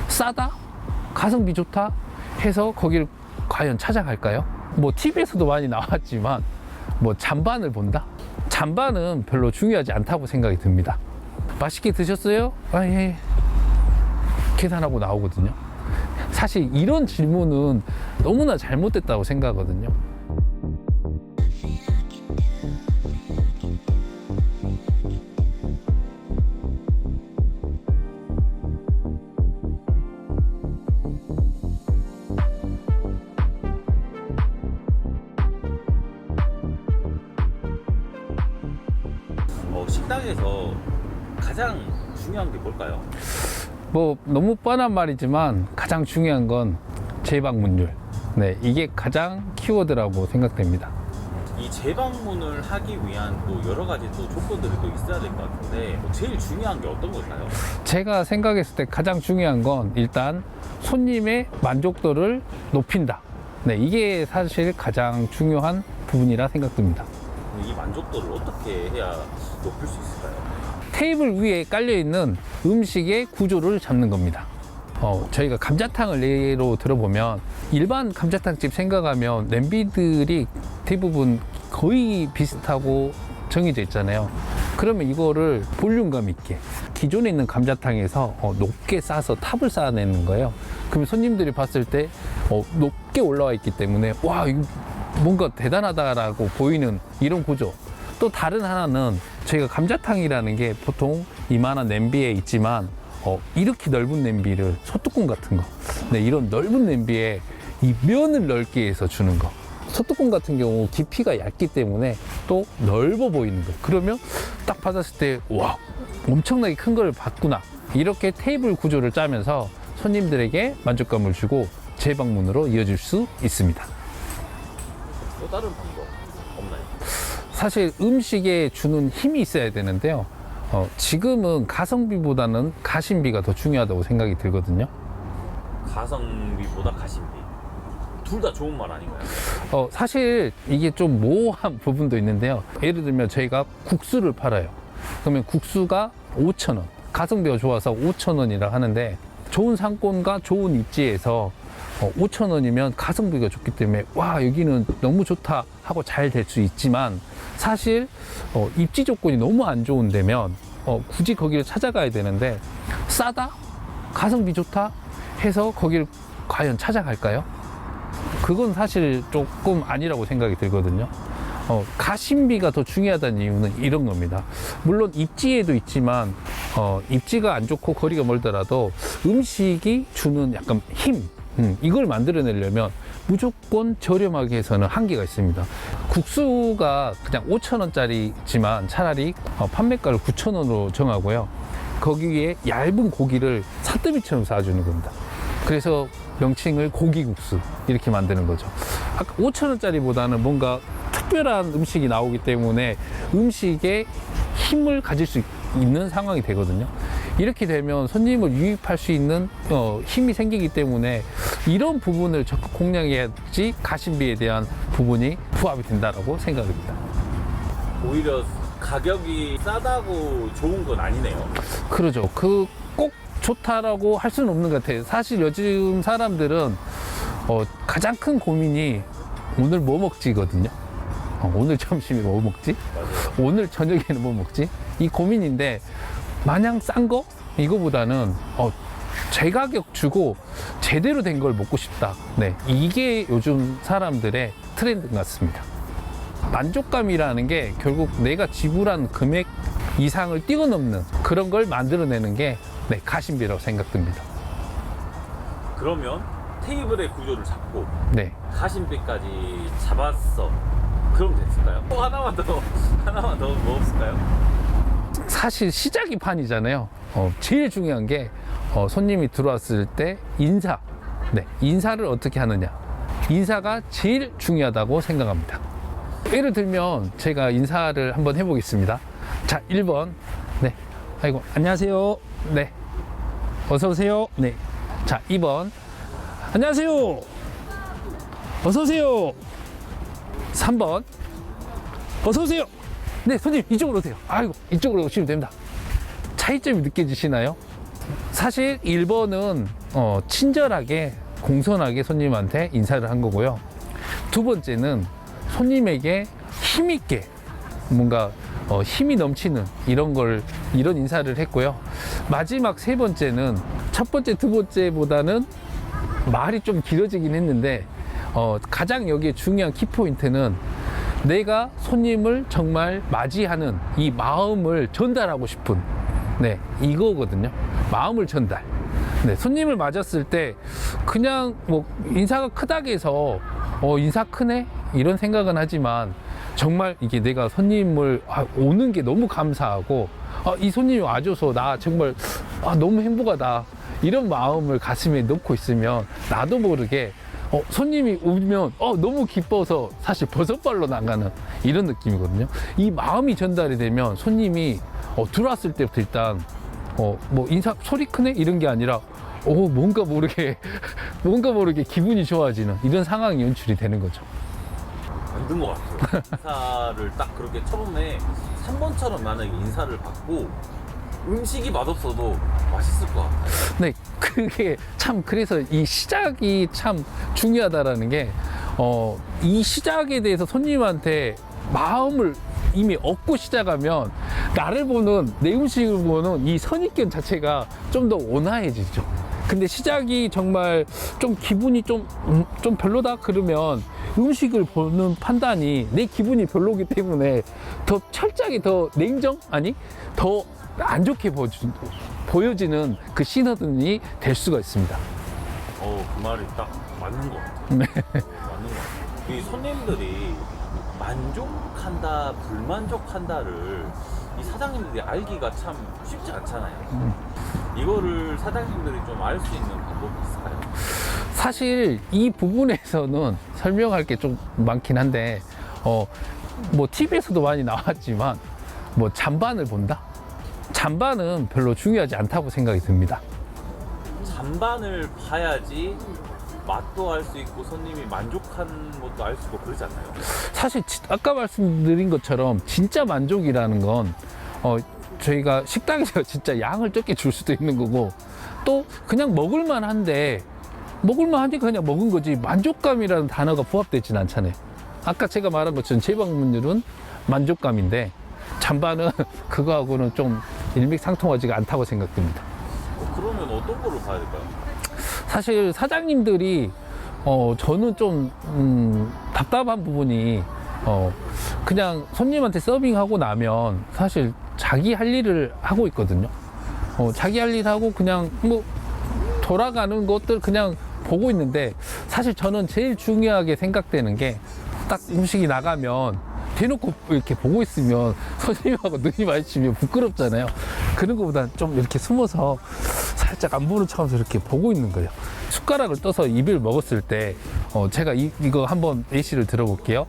싸다? 가성비 좋다? 해서 거기를 과연 찾아갈까요? 뭐 TV에서도 많이 나왔지만 뭐 잔반을 본다? 잔반은 별로 중요하지 않다고 생각이 듭니다. 맛있게 드셨어요? 아, 예. 계산하고 나오거든요. 사실 이런 질문은 너무나 잘못됐다고 생각하거든요. 식당에서 가장 중요한 게 뭘까요? 뭐 너무 뻔한 말이지만 가장 중요한 건 재방문율. 네, 이게 가장 키워드라고 생각됩니다. 이 재방문을 하기 위한 또 여러 가지 또 조건들이 또 있어야 될 것 같은데 제일 중요한 게 어떤 걸까요? 제가 생각했을 때 가장 중요한 건 일단 손님의 만족도를 높인다. 네, 이게 사실 가장 중요한 부분이라 생각됩니다. 이 만족도를 어떻게 해야 높일 수 있을까요? 테이블 위에 깔려있는 음식의 구조를 잡는 겁니다. 저희가 감자탕을 예로 들어보면 일반 감자탕집 생각하면 냄비들이 대부분 거의 비슷하고 정해져 있잖아요. 그러면 이거를 볼륨감 있게 기존에 있는 감자탕에서 높게 싸서 탑을 쌓아내는 거예요. 그러면 손님들이 봤을 때 높게 올라와 있기 때문에 와, 이거 뭔가 대단하다라고 보이는 이런 구조. 또 다른 하나는 저희가 감자탕이라는 게 보통 이만한 냄비에 있지만 이렇게 넓은 냄비를 소뚜껑 같은 거, 네, 이런 넓은 냄비에 이 면을 넓게 해서 주는 거. 소뚜껑 같은 경우 깊이가 얇기 때문에 또 넓어 보이는 거. 그러면 딱 받았을 때 와, 엄청나게 큰 걸 받구나. 이렇게 테이블 구조를 짜면서 손님들에게 만족감을 주고 재방문으로 이어질 수 있습니다. 또 다른 방법 없나요? 사실 음식에 주는 힘이 있어야 되는데요. 지금은 가성비보다는 가심비가 더 중요하다고 생각이 들거든요. 가성비보다 가심비. 둘 다 좋은 말 아닌가요? 사실 이게 좀 모호한 부분도 있는데요. 예를 들면 저희가 국수를 팔아요. 그러면 국수가 5,000원. 가성비가 좋아서 5,000원이라 하는데 좋은 상권과 좋은 입지에서 5,000원이면 가성비가 좋기 때문에 와, 여기는 너무 좋다 하고 잘 될 수 있지만 사실 입지 조건이 너무 안 좋은 데면 굳이 거기를 찾아가야 되는데 싸다? 가성비 좋다? 해서 거기를 과연 찾아갈까요? 그건 사실 조금 아니라고 생각이 들거든요. 가심비가 더 중요하다는 이유는 이런 겁니다. 물론 입지에도 있지만 입지가 안 좋고 거리가 멀더라도 음식이 주는 약간 힘, 이걸 만들어내려면 무조건 저렴하게 해서는 한계가 있습니다. 국수가 그냥 5,000원짜리지만 차라리 판매가를 9,000원으로 정하고요. 거기에 얇은 고기를 사뜨비처럼 쌓아주는 겁니다. 그래서 명칭을 고기국수 이렇게 만드는 거죠. 아까 5,000원짜리보다는 뭔가 특별한 음식이 나오기 때문에 음식에 힘을 가질 수 있는 상황이 되거든요. 이렇게 되면 손님을 유입할 수 있는 힘이 생기기 때문에 이런 부분을 적극 공략해야지 가심비에 대한 부분이 부합이 된다고 생각합니다. 오히려 가격이 싸다고 좋은 건 아니네요. 그러죠. 꼭 좋다라고 할 수는 없는 것 같아요. 사실 요즘 사람들은 가장 큰 고민이 오늘 뭐 먹지거든요. 오늘 점심에 뭐 먹지? 맞아요. 오늘 저녁에는 뭐 먹지? 이 고민인데 마냥 싼 거? 이거보다는 제 가격 주고 제대로 된 걸 먹고 싶다. 네, 이게 요즘 사람들의 트렌드 같습니다. 만족감이라는 게 결국 내가 지불한 금액 이상을 뛰어넘는 그런 걸 만들어내는 게 가심비라고 생각됩니다. 그러면 테이블의 구조를 잡고 네. 가심비까지 잡았어. 그럼 됐을까요? 하나만 더 뭐 없을까요? 사실 시작이 판이잖아요. 제일 중요한 게 손님이 들어왔을 때 인사. 네, 인사를 어떻게 하느냐. 인사가 제일 중요하다고 생각합니다. 예를 들면 제가 인사를 한번 해보겠습니다. 자, 1번. 네. 아이고, 안녕하세요. 네. 어서오세요. 네. 자, 2번. 안녕하세요. 어서오세요. 3번. 어서오세요. 네, 손님, 이쪽으로 오세요. 아이고, 이쪽으로 오시면 됩니다. 차이점이 느껴지시나요? 사실 1번은 친절하게 공손하게 손님한테 인사를 한 거고요. 두 번째는 손님에게 힘있게 뭔가 힘이 넘치는 이런 인사를 했고요. 마지막 세 번째는 첫 번째, 두 번째보다는 말이 좀 길어지긴 했는데 가장 여기에 중요한 키포인트는 내가 손님을 정말 맞이하는 이 마음을 전달하고 싶은 이거거든요. 마음을 전달. 손님을 맞았을 때 그냥 뭐 인사가 크다고 해서 인사 크네? 이런 생각은 하지만 정말 이게 내가 손님을 오는 게 너무 감사하고 이 손님이 와줘서 나 정말 너무 행복하다 이런 마음을 가슴에 넣고 있으면 나도 모르게 손님이 오면 너무 기뻐서 사실 버섯발로 나가는 이런 느낌이거든요. 이 마음이 전달이 되면 손님이 들어왔을 때부터 일단 뭐 인사 소리 크네 이런 게 아니라 뭔가 모르게 기분이 좋아지는 이런 상황이 연출이 되는 거죠. 만든 것 같아요. 인사를 딱 그렇게 처음에 3번처럼 만약에 인사를 받고 음식이 맛없어도 맛있을 것 같아요. 네, 그게 참 그래서 이 시작이 참 중요하다라는 게 이 시작에 대해서 손님한테 마음을 이미 얻고 시작하면 나를 보는 내 음식을 보는 이 선입견 자체가 좀 더 온화해지죠. 근데 시작이 정말 좀 기분이 좀 별로다 그러면 음식을 보는 판단이 내 기분이 별로기 때문에 더 철저하게 더 더 안 좋게 보여지는 그 신호등이 될 수가 있습니다. 그 말이 딱 맞는 것 같아요. 네. 맞는 것 같아요. 이 손님들이 만족한다, 불만족한다를 이 사장님들이 알기가 참 쉽지 않잖아요. 이거를 사장님들이 좀 알 수 있는 방법이 있을까요? 사실 이 부분에서는 설명할 게 좀 많긴 한데 뭐 TV에서도 많이 나왔지만 뭐 잔반을 본다? 잔반은 별로 중요하지 않다고 생각이 듭니다. 잔반을 봐야지 맛도 알 수 있고 손님이 만족한 것도 알 수 있고 그러지 않나요? 사실 아까 말씀드린 것처럼 진짜 만족이라는 건 저희가 식당에서 진짜 양을 적게 줄 수도 있는 거고 또 그냥 먹을만한데 그냥 먹은 거지 만족감이라는 단어가 부합되진 않잖아요. 아까 제가 말한 것처럼 재방문율은 만족감인데 잔반은 그거하고는 좀 일맥상통하지가 않다고 생각됩니다. 그러면 어떤 거를 봐야 될까요? 사실 사장님들이 저는 좀 답답한 부분이 그냥 손님한테 서빙하고 나면 사실 자기 할 일을 하고 있거든요. 자기 할 일 하고 그냥 뭐 돌아가는 것들 그냥 보고 있는데 사실 저는 제일 중요하게 생각되는 게 딱 음식이 나가면 대놓고 이렇게 보고 있으면 손님하고 눈이 마주치면 부끄럽잖아요. 그런 것보다는 좀 이렇게 숨어서 살짝 안 보는 척하면서 이렇게 보고 있는 거예요. 숟가락을 떠서 입을 먹었을 때 제가 이거 한번 예시를 들어볼게요.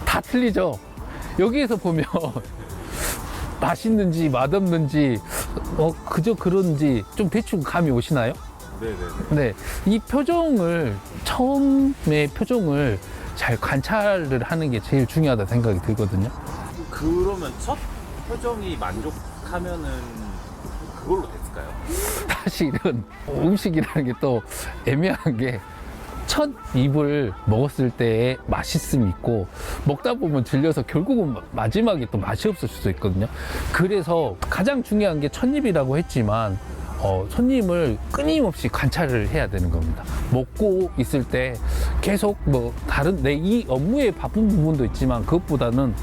다 틀리죠. 여기에서 보면 맛있는지 맛없는지 그저 그런지 좀 대충 감이 오시나요? 네네네. 네, 이 표정을 처음에 표정을 잘 관찰을 하는 게 제일 중요하다 생각이 들거든요. 그러면 첫 표정이 만족하면은 그걸로 됐을까요? 사실은 음식이라는 게 또 애매한 게 첫 입을 먹었을 때의 맛있음이 있고 먹다 보면 질려서 결국은 마지막에 또 맛이 없을 수도 있거든요. 그래서 가장 중요한 게 첫 입이라고 했지만 손님을 끊임없이 관찰을 해야 되는 겁니다. 먹고 있을 때 계속 뭐 다른 내 이 업무에 바쁜 부분도 있지만 그것보다는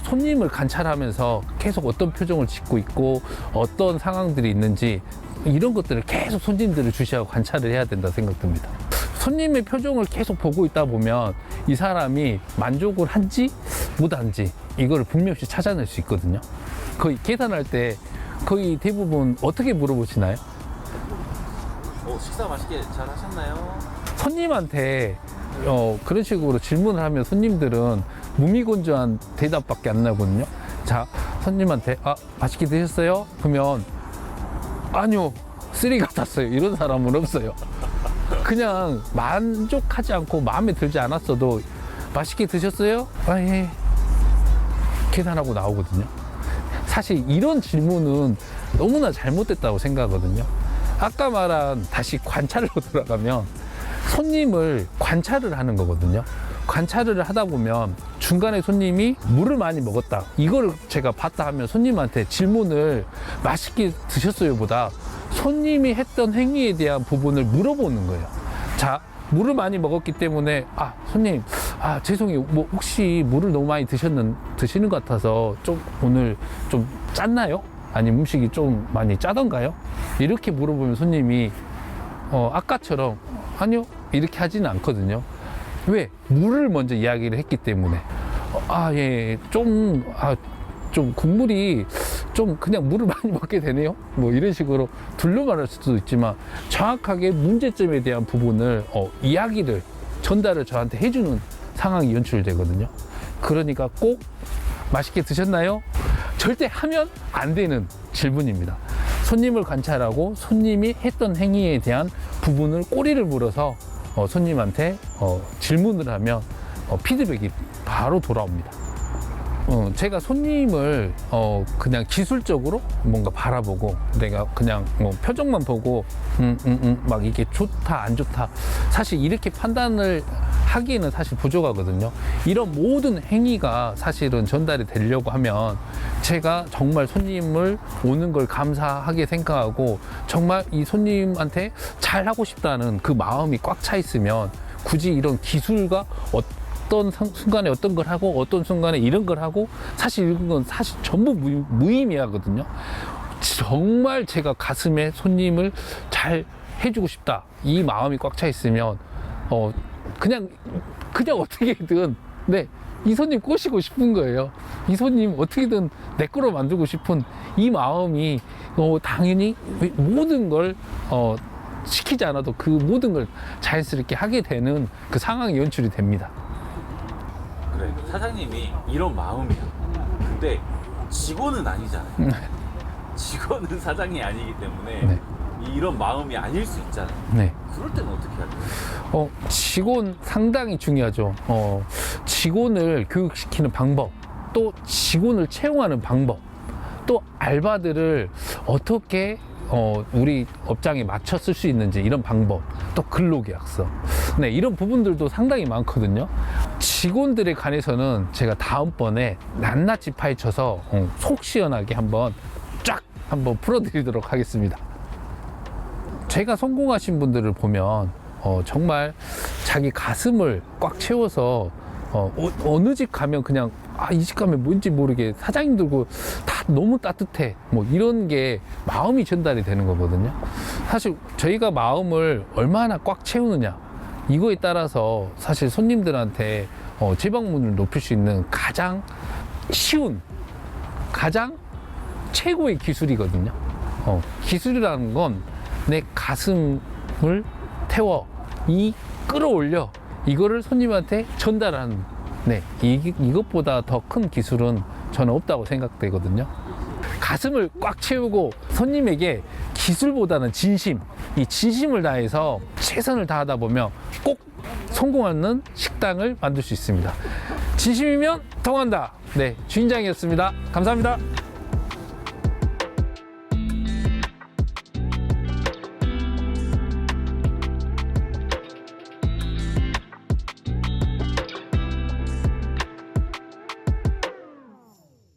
손님을 관찰하면서 계속 어떤 표정을 짓고 있고 어떤 상황들이 있는지 이런 것들을 계속 손님들을 주시하고 관찰을 해야 된다 생각됩니다. 손님의 표정을 계속 보고 있다 보면 이 사람이 만족을 한지 못한지 이거를 분명히 찾아낼 수 있거든요. 거의 계산할 때 거의 대부분 어떻게 물어보시나요? 식사 맛있게 잘 하셨나요? 손님한테 그런 식으로 질문을 하면 손님들은 무미건조한 대답밖에 안 나거든요. 자, 손님한테 맛있게 드셨어요? 그러면 아니요, 쓰레기 같았어요. 이런 사람은 없어요. 그냥 만족하지 않고 마음에 들지 않았어도 맛있게 드셨어요? 아, 예. 계산하고 나오거든요. 사실 이런 질문은 너무나 잘못됐다고 생각하거든요. 아까 말한 다시 관찰로 돌아가면 손님을 관찰을 하는 거거든요. 관찰을 하다 보면 중간에 손님이 물을 많이 먹었다. 이거를 제가 봤다 하면 손님한테 질문을 맛있게 드셨어요 보다 손님이 했던 행위에 대한 부분을 물어보는 거예요. 자, 물을 많이 먹었기 때문에 손님 죄송해요. 뭐 혹시 물을 너무 많이 드시는 것 같아서 좀 오늘 좀 짰나요? 아니면 음식이 좀 많이 짜던가요? 이렇게 물어보면 손님이 아까처럼 아니요 이렇게 하지는 않거든요. 왜? 물을 먼저 이야기를 했기 때문에 좀 국물이 좀 그냥 물을 많이 먹게 되네요. 뭐 이런 식으로 둘러 말할 수도 있지만 정확하게 문제점에 대한 부분을 이야기를 전달을 저한테 해주는 상황이 연출되거든요. 그러니까 꼭 맛있게 드셨나요? 절대 하면 안 되는 질문입니다. 손님을 관찰하고 손님이 했던 행위에 대한 부분을 꼬리를 물어서 손님한테 질문을 하면 피드백이 바로 돌아옵니다. 제가 손님을 그냥 기술적으로 뭔가 바라보고 내가 그냥 뭐 표정만 보고 막 이게 좋다 안 좋다 사실 이렇게 판단을 하기에는 사실 부족하거든요. 이런 모든 행위가 사실은 전달이 되려고 하면 제가 정말 손님을 오는 걸 감사하게 생각하고 정말 이 손님한테 잘하고 싶다는 그 마음이 꽉 차 있으면 굳이 이런 기술과 어떤 순간에 어떤 걸 하고 어떤 순간에 이런 걸 하고 사실 이런 건 사실 전부 무의미하거든요. 정말 제가 가슴에 손님을 잘 해주고 싶다 이 마음이 꽉 차 있으면 그냥 어떻게든 이 손님 꼬시고 싶은 거예요. 이 손님 어떻게든 내 거로 만들고 싶은 이 마음이 당연히 모든 걸 시키지 않아도 그 모든 걸 자연스럽게 하게 되는 그 상황이 연출이 됩니다. 그래, 사장님이 이런 마음이야. 근데 직원은 아니잖아요. 직원은 사장이 아니기 때문에 이런 마음이 아닐 수 있잖아요. 그럴 때는 어떻게 해야 돼요? 직원 상당히 중요하죠. 직원을 교육시키는 방법, 또 직원을 채용하는 방법, 또 알바들을 어떻게 우리 업장에 맞춰 쓸 수 있는지 이런 방법, 또 근로계약서, 이런 부분들도 상당히 많거든요. 직원들에 관해서는 제가 다음번에 낱낱이 파헤쳐서 속 시원하게 한번 풀어드리도록 하겠습니다. 제가 성공하신 분들을 보면 정말 자기 가슴을 꽉 채워서 어느 집 가면 그냥 이 집 가면 뭔지 모르게 사장님들고 다 너무 따뜻해 뭐 이런 게 마음이 전달이 되는 거거든요. 사실 저희가 마음을 얼마나 꽉 채우느냐 이거에 따라서 사실 손님들한테 재방문을 높일 수 있는 가장 쉬운 가장 최고의 기술이거든요. 기술이라는 건 내 가슴을 태워 끌어올려 이거를 손님한테 전달하는 이것보다 더 큰 기술은 저는 없다고 생각되거든요. 가슴을 꽉 채우고 손님에게 기술보다는 진심, 이 진심을 다해서 최선을 다하다 보면 꼭 성공하는 식당을 만들 수 있습니다. 진심이면 통한다. 주인장이었습니다. 감사합니다.